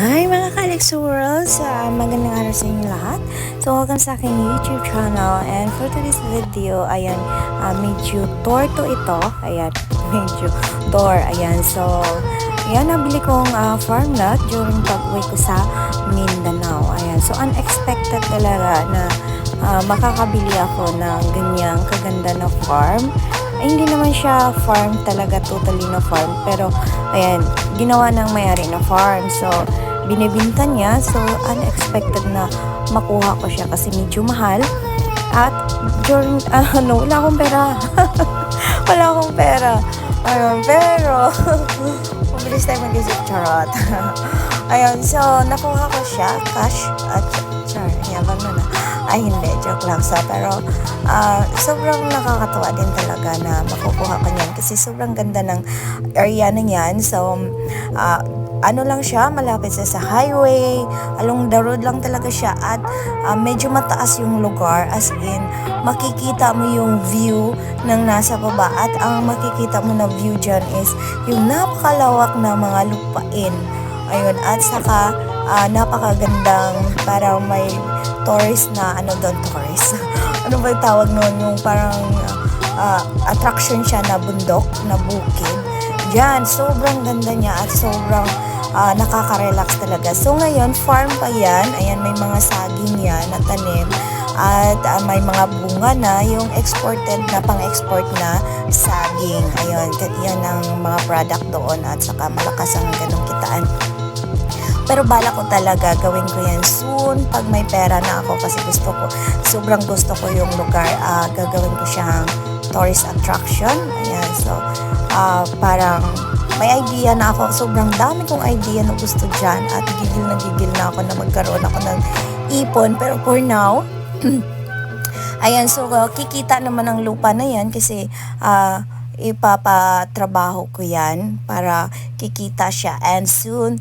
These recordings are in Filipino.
Hi mga ka-Alex World! Magandang araw sa inyo lahat. So, welcome sa aking YouTube channel. And for today's video, ayan, medyo torto ito. Ayan, medyo tor. Ayan, so, ayan, nabili kong farm lot during pag-uwi ko sa Mindanao. Ayan, so unexpected talaga na makakabili ako ng ganyang kaganda na farm. Ay, hindi naman siya farm talaga, totally na farm. Pero, ayan, ginawa ng may-ari na farm. So, binibinta niya. So, unexpected na makuha ko siya kasi medyo mahal. At, during, wala akong pera. Wala akong pera. Ayun, pero, mabilis tayo mag-isip, charot. Ayun, so, nakuha ko siya, cash, at, yaman mo na. Ay, hindi, joke lang. So, pero, sobrang nakakatawa din talaga na makukuha ko niyan kasi sobrang ganda ng area na niyan. So, ano lang siya, malapit sa highway, along the road lang talaga siya at medyo mataas yung lugar, as in, makikita mo yung view ng nasa baba at ang makikita mo na view dyan is yung napakalawak na mga lupain. Ayun, at saka napakagandang, parang may tourist na, tourist? Ano ba yung tawag nun? Yung parang attraction siya na bundok, na bukid. Yan, sobrang ganda niya at sobrang nakaka-relax talaga. So ngayon, farm pa yan. Ayan, may mga saging yan na tanim. At may mga bunga na, yung exported na, pang-export na saging. Ayun, yan ang mga product doon at saka malakas ang ganong kitaan. Pero bala ko talaga, gawin ko yan soon pag may pera na ako kasi sobrang gusto ko yung lugar. Gagawin ko siyang tourist attraction. Ayan, so parang may idea na ako. Sobrang dami kong idea na gusto dyan at gigil na ako na magkaroon ako ng ipon. Pero for now, ayan, so kikita naman ang lupa na yan kasi ipapatrabaho ko yan para kikita siya and soon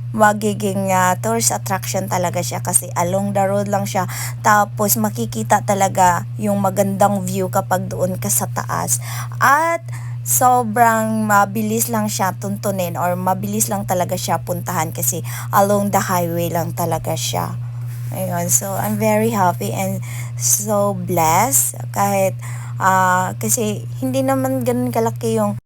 magiging tourist attraction talaga siya kasi along the road lang siya, tapos makikita talaga yung magandang view kapag doon ka sa taas at sobrang mabilis lang siya tuntunin or mabilis lang talaga siya puntahan kasi along the highway lang talaga siya. Ayun, so I'm very happy and so blessed kahit kasi hindi naman ganun kalaki yung